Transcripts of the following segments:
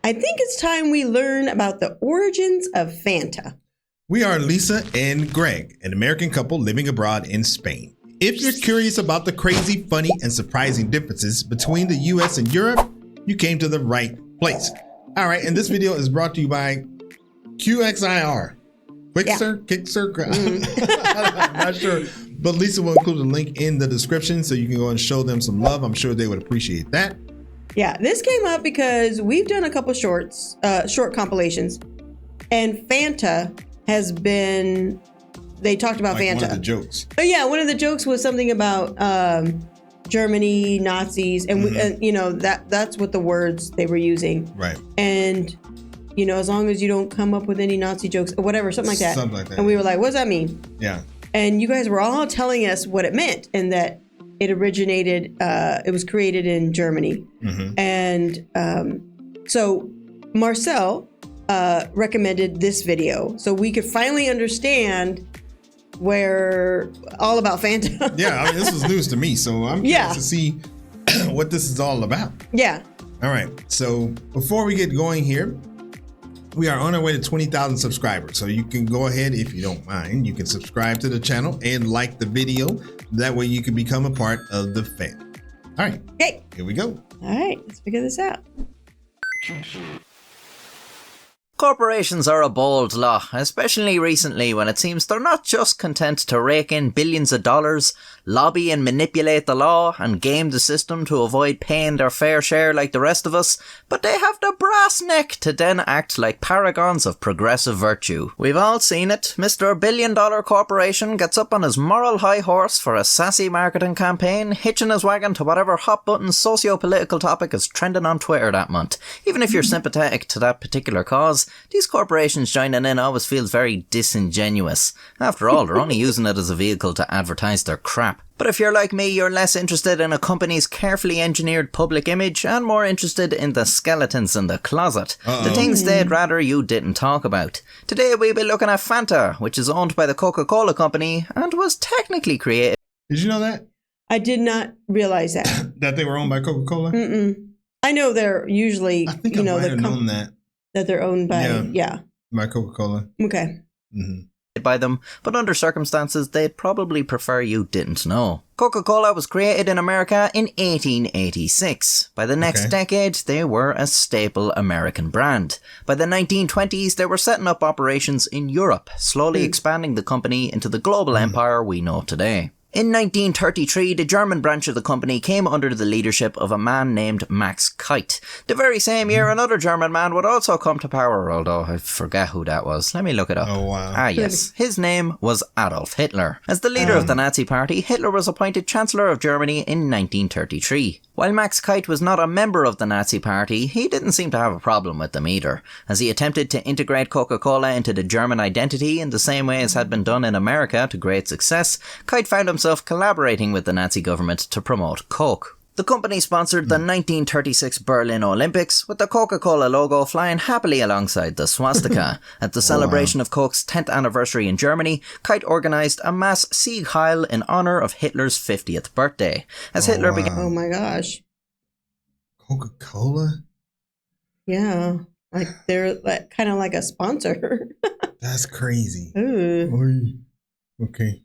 I think it's time we learn about the origins of Fanta. We are Lisa and Greg, an American couple living abroad in Spain. If you're curious about the crazy, funny, and surprising differences between the US and Europe, you came to the right place. All right, and this video is brought to you by QXIR. I'm not sure. But Lisa will include a link in the description so you can go and show them some love. I'm sure they would appreciate that. Yeah, this came up because we've done a couple short compilations, and Fanta has been, they talked about Fanta. One of the jokes. Oh yeah, one of the jokes was something about Germany, Nazis, and, that's what the words they were using. Right. And, as long as you don't come up with any Nazi jokes or whatever, something like that. Something like that. And we were like, what does that mean? Yeah. And you guys were all telling us what it meant and that it originated, it was created in Germany. Mm-hmm. And so Marcel recommended this video so we could finally understand all about Fanta. Yeah, I mean, this was news to me, so I'm curious to see what this is all about. Yeah. All right, so before we get going here, we are on our way to 20,000 subscribers. So you can go ahead, if you don't mind, you can subscribe to the channel and like the video. That way you can become a part of the family. All right. Okay. Here we go. All right. Let's figure this out. Corporations are a bold lot, especially recently when it seems they're not just content to rake in billions of dollars, lobby and manipulate the law, and game the system to avoid paying their fair share like the rest of us, but they have the brass neck to then act like paragons of progressive virtue. We've all seen it. Mr. Billion-dollar corporation gets up on his moral high horse for a sassy marketing campaign, hitching his wagon to whatever hot-button socio-political topic is trending on Twitter that month. Even if you're sympathetic to that particular cause, these corporations joining in always feels very disingenuous. After all, they're only using it as a vehicle to advertise their crap. But if you're like me, you're less interested in a company's carefully engineered public image and more interested in the skeletons in the closet. The things they'd rather you didn't talk about. Today we'll be looking at Fanta, which is owned by the Coca-Cola company and was technically created. Did you know that? I did not realize that. That they were owned by Coca-Cola? Mm-mm. I know they're usually, I think I might have known that. That they're owned by, by Coca-Cola. Okay. Mm-hmm. By them, but under circumstances they'd probably prefer you didn't know. Coca-Cola was created in America in 1886. By the next decade, they were a staple American brand. By the 1920s, they were setting up operations in Europe, slowly expanding the company into the global empire we know today. In 1933, the German branch of the company came under the leadership of a man named Max Keitt. The very same year, another German man would also come to power, although I forget who that was. Let me look it up. Oh, wow. Ah, yes. His name was Adolf Hitler. As the leader of the Nazi Party, Hitler was appointed Chancellor of Germany in 1933. While Max Keitt was not a member of the Nazi Party, he didn't seem to have a problem with them either, as he attempted to integrate Coca-Cola into the German identity in the same way as had been done in America to great success. Keitt found himself collaborating with the Nazi government to promote Coke. The company sponsored the 1936 Berlin Olympics, with the Coca-Cola logo flying happily alongside the swastika. At the celebration of Coke's 10th anniversary in Germany, Keitt organised a mass Sieg Heil in honour of Hitler's 50th birthday. As Hitler began... Oh my gosh. Coca-Cola? Yeah. Like they're kind of like a sponsor. That's crazy. Ooh. Okay.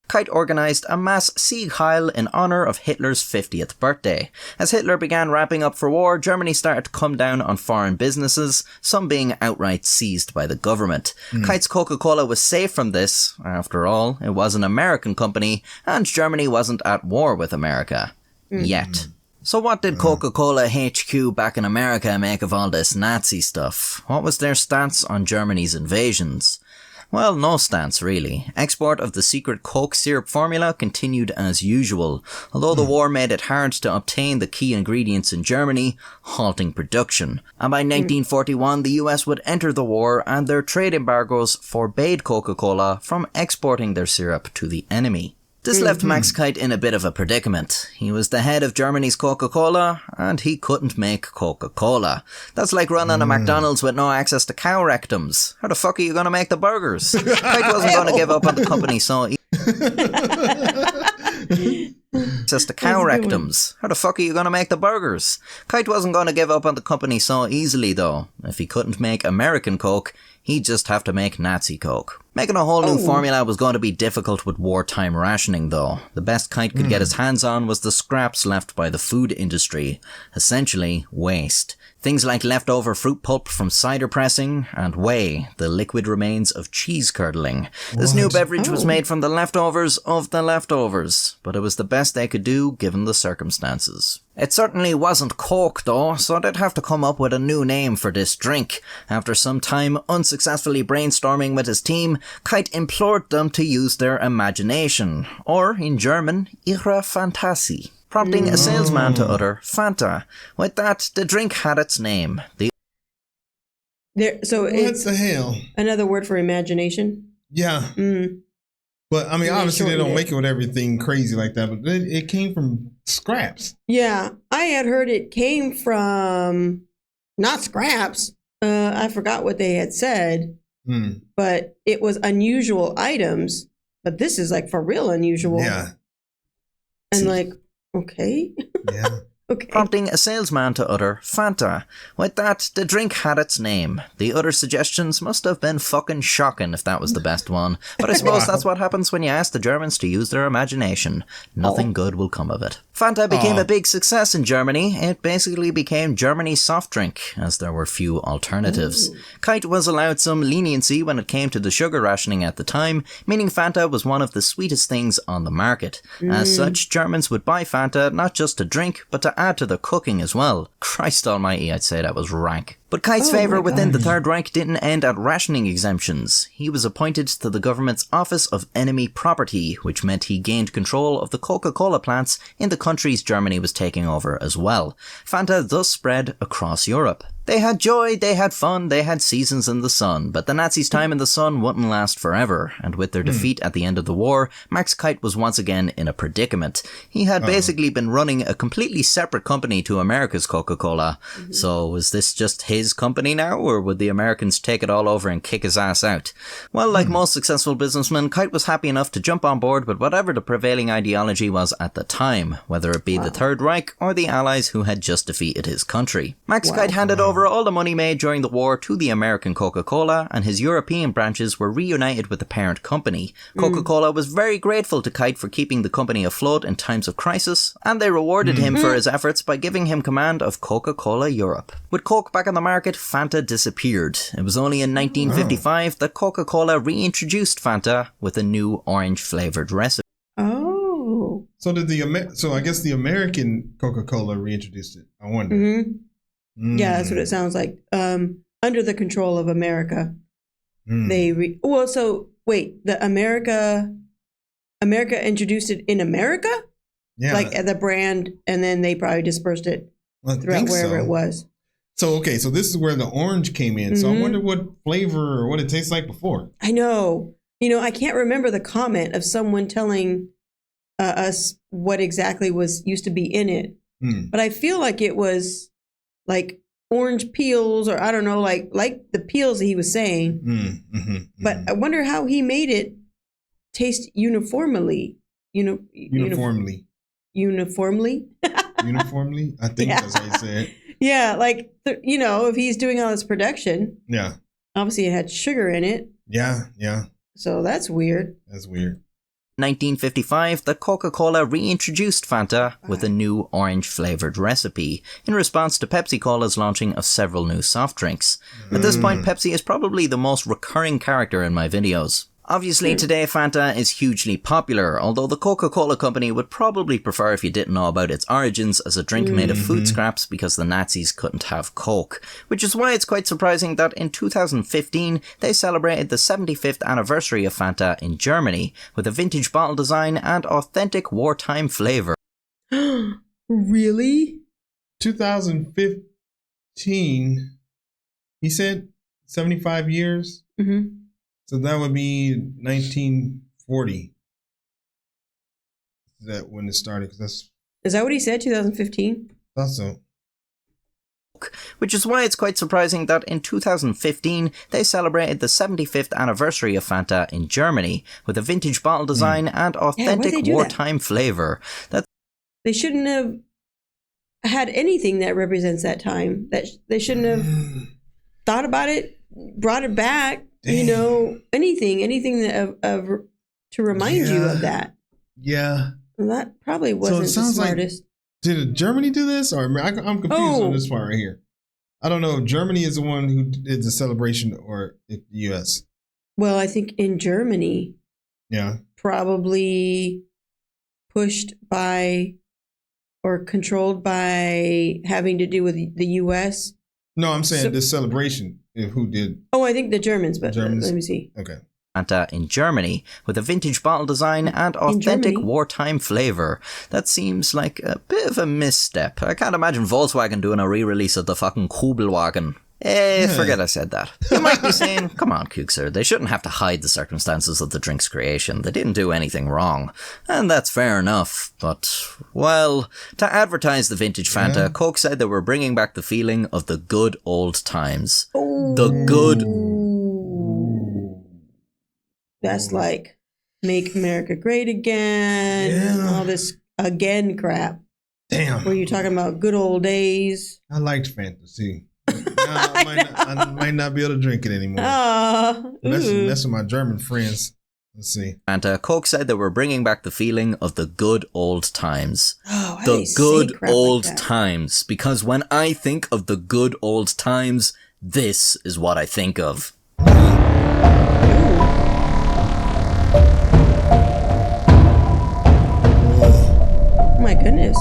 Keitt organised a mass Sieg Heil in honour of Hitler's 50th birthday. As Hitler began wrapping up for war, Germany started to come down on foreign businesses, some being outright seized by the government. Keit's Coca-Cola was safe from this. After all, it was an American company, and Germany wasn't at war with America. Yet. So what did Coca-Cola HQ back in America make of all this Nazi stuff? What was their stance on Germany's invasions? Well, no stance really. Export of the secret Coke syrup formula continued as usual, although the war made it hard to obtain the key ingredients in Germany, halting production. And by 1941 the US would enter the war, and their trade embargoes forbade Coca-Cola from exporting their syrup to the enemy. This left Max Keitt in a bit of a predicament. He was the head of Germany's Coca-Cola, and he couldn't make Coca-Cola. That's like running a McDonald's with no access to cow rectums. How the fuck are you going to make the burgers? Keitt wasn't going to give up on the company, so... access to cow rectums. How the fuck are you going to make the burgers? Kite wasn't going to give up on the company so easily though. If he couldn't make American Coke, he'd just have to make Nazi Coke. Making a whole new formula was going to be difficult with wartime rationing though. The best Kite could get his hands on was the scraps left by the food industry. Essentially, waste. Things like leftover fruit pulp from cider pressing, and whey, the liquid remains of cheese curdling. This new beverage was made from the leftovers of the leftovers, but it was the best they could do given the circumstances. It certainly wasn't Coke though, so they'd have to come up with a new name for this drink. After some time unsuccessfully brainstorming with his team, Kite implored them to use their imagination, or in German, ihre Fantasie, prompting a salesman to utter Fanta. With that, the drink had its name. So What the hell? Another word for imagination? Yeah. But, I mean, obviously they don't make it with everything crazy like that, but it came from scraps. Yeah. I had heard it came from, not scraps. I forgot what they had said. But it was unusual items. But this is like for real unusual. Yeah. And like, okay. Yeah. Okay. Prompting a salesman to utter Fanta. With that, the drink had its name. The other suggestions must have been fucking shocking if that was the best one. But I suppose that's what happens when you ask the Germans to use their imagination. Nothing good will come of it. Fanta became a big success in Germany. It basically became Germany's soft drink, as there were few alternatives. Kite was allowed some leniency when it came to the sugar rationing at the time, meaning Fanta was one of the sweetest things on the market. As such, Germans would buy Fanta not just to drink, but to add to the cooking as well. Christ almighty, I'd say that was rank. But Kite's favour within the Third Reich didn't end at rationing exemptions. He was appointed to the government's Office of Enemy Property, which meant he gained control of the Coca-Cola plants in the countries Germany was taking over as well. Fanta thus spread across Europe. They had joy, they had fun, they had seasons in the sun, but the Nazis' time in the sun wouldn't last forever, and with their defeat at the end of the war, Max Kite was once again in a predicament. He had basically been running a completely separate company to America's Coca-Cola, so was this just his company now, or would the Americans take it all over and kick his ass out? Well, like most successful businessmen, Kite was happy enough to jump on board with whatever the prevailing ideology was at the time, whether it be the Third Reich or the Allies who had just defeated his country. Max Kite handed over all the money made during the war to the American Coca-Cola, and his European branches were reunited with the parent company. Coca-Cola was very grateful to Kite for keeping the company afloat in times of crisis, and they rewarded him for his efforts by giving him command of Coca-Cola Europe. With Coke back on the market, Fanta disappeared. It was only in 1955 that Coca-Cola reintroduced Fanta with a new orange-flavoured recipe. Oh. So I guess the American Coca-Cola reintroduced it. I wonder. Yeah, that's what it sounds like. Under the control of America. So wait, the America introduced it in America? Yeah. Like the brand, and then they probably dispersed it throughout wherever it was. So, okay, so this is where the orange came in. So I wonder what flavor or what it tastes like before. I know. I can't remember the comment of someone telling us what exactly used to be in it. But I feel like it was like orange peels, or I don't know, like the peels that he was saying. But I wonder how he made it taste uniformly. Uniformly. Uniformly? Uniformly? I think that's how you say it. Yeah, like, if he's doing all this production. Yeah. Obviously it had sugar in it. Yeah. So that's weird. That's weird. 1955, the Coca-Cola reintroduced Fanta with a new orange-flavoured recipe in response to Pepsi-Cola's launching of several new soft drinks. At this point, Pepsi is probably the most recurring character in my videos. Obviously, today Fanta is hugely popular, although the Coca-Cola company would probably prefer if you didn't know about its origins as a drink made of food scraps because the Nazis couldn't have Coke. Which is why it's quite surprising that in 2015 they celebrated the 75th anniversary of Fanta in Germany with a vintage bottle design and authentic wartime flavour. Really? 2015, he said 75 years? So that would be 1940. Is that when it started? Is that what he said, 2015? Thought so. Which is why it's quite surprising that in 2015 they celebrated the 75th anniversary of Fanta in Germany with a vintage bottle design and authentic wartime flavour. they shouldn't have had anything that represents that time. That they shouldn't have thought about it, brought it back. Damn. You know, anything that to remind you of that. Yeah. Well, that probably wasn't the smartest. Did Germany do this? Or I'm confused on this part right here. I don't know if Germany is the one who did the celebration or if the U.S. Well, I think in Germany, probably pushed by or controlled by having to do with the U.S. No, I'm saying this celebration. Who did? Oh, I think the Germans, but let me see. Okay. Fanta in Germany with a vintage bottle design and authentic wartime flavour. That seems like a bit of a misstep. I can't imagine Volkswagen doing a re-release of the fucking Kubelwagen. Forget I said that. You might be saying, come on, Kookser, they shouldn't have to hide the circumstances of the drink's creation. They didn't do anything wrong. And that's fair enough. But, well, to advertise the vintage Fanta, Coke said they were bringing back the feeling of the good old times. Ooh. The good... That's like, make America great again, and all this again crap. Damn. Where you're talking about good old days. I liked fantasy. I might not be able to drink it anymore. Mess with my German friends. Let's see. And Coke said they were bringing back the feeling of the good old times. Oh, the good old times. Because when I think of the good old times, this is what I think of. Oh my goodness.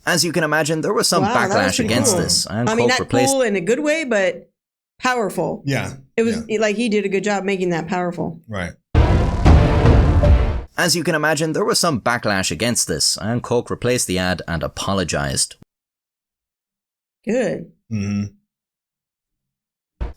As you can imagine, there was some backlash against this. And I mean, not cool in a good way, but powerful. Yeah. It was like he did a good job making that powerful. Right. As you can imagine, there was some backlash against this, and Coke replaced the ad and apologized. Good. Mm-hmm.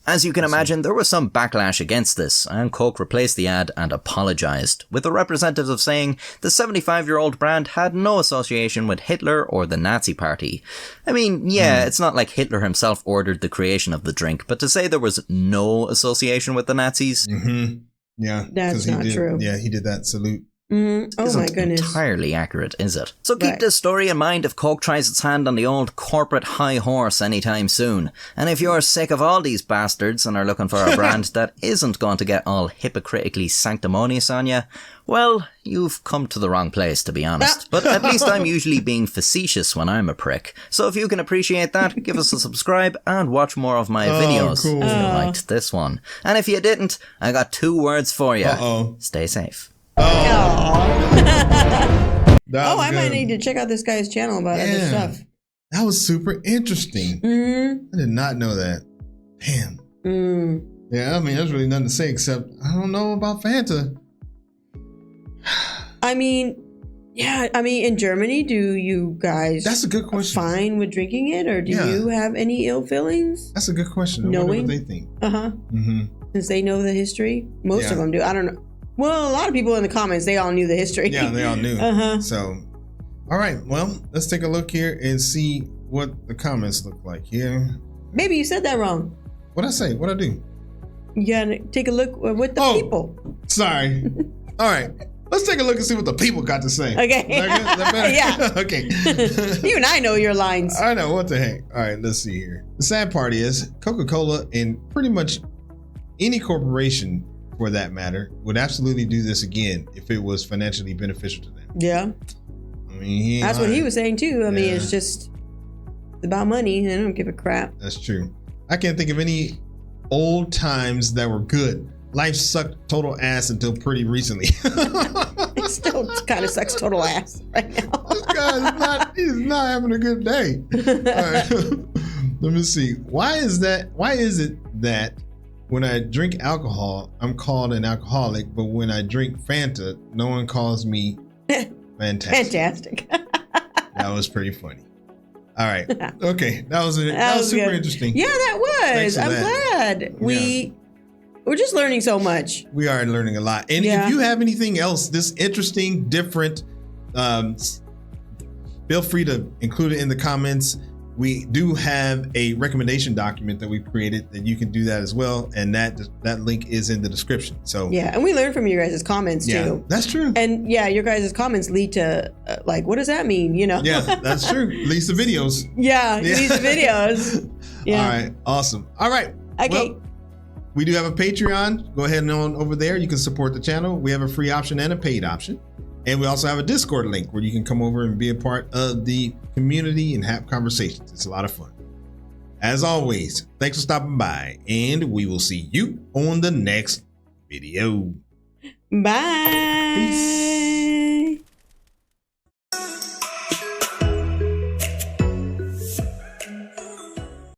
As you can imagine, there was some backlash against this, and Coke replaced the ad and apologized, with the representatives saying the 75-year-old brand had no association with Hitler or the Nazi Party. I mean, it's not like Hitler himself ordered the creation of the drink, but to say there was no association with the Nazis... Mm-hmm. Yeah. That's not true. Yeah, he did that salute. Oh my goodness. Entirely accurate, is it? So keep this story in mind if Coke tries its hand on the old corporate high horse anytime soon. And if you're sick of all these bastards and are looking for a brand that isn't going to get all hypocritically sanctimonious on you, well, you've come to the wrong place, to be honest. But at least I'm usually being facetious when I'm a prick. So if you can appreciate that, give us a subscribe and watch more of my videos if you liked this one. And if you didn't, I got 2 words for you. Stay safe. I might need to check out this guy's channel about other stuff. That was super interesting. I did not know that. Damn. Yeah, I mean, there's really nothing to say except I don't know about Fanta. I mean, in Germany, do you guys That's a good question. fine with drinking it, or do you have any ill feelings? That's a good question. I wonder what they think. Since they know the history. Most of them do. I don't know. Well, a lot of people in the comments, they all knew the history. Yeah, they all knew. So, all right. Well, let's take a look here and see what the comments look like here. Maybe you said that wrong. What'd I say? What'd I do? You gotta take a look with the people. Sorry. All right. Let's take a look and see what the people got to say. Okay. Is that better? Yeah. Okay. Even I know your lines. I know. What the heck? All right. Let's see here. The sad part is Coca-Cola and pretty much any corporation, for that matter, would absolutely do this again if it was financially beneficial to them. Yeah. I mean, that's what he was saying too. I mean, it's just about money. I don't give a crap. That's true. I can't think of any old times that were good. Life sucked total ass until pretty recently. It still kind of sucks total ass right now. This guy he's not having a good day. All right. Let me see. Why is it that when I drink alcohol, I'm called an alcoholic, but when I drink Fanta, no one calls me fantastic? That was pretty funny. All right. Okay. That was super interesting. Yeah, that was. I'm glad. We're just learning so much. We are learning a lot. And if you have anything else this interesting, different, feel free to include it in the comments. we do have a recommendation document that we've created that you can do that as well. And that link is in the description. So yeah, and we learn from your guys' comments too. That's true. And yeah, your guys' comments lead to like, what does that mean? You know? Yeah, that's true. Leads to videos. Yeah, leads to videos. Yeah. All right. Awesome. All right. Okay. Well, we do have a Patreon. Go ahead and on over there. You can support the channel. We have a free option and a paid option. And we also have a Discord link where you can come over and be a part of the community and have conversations. It's a lot of fun. As always, thanks for stopping by, and we will see you on the next video. Bye. Peace.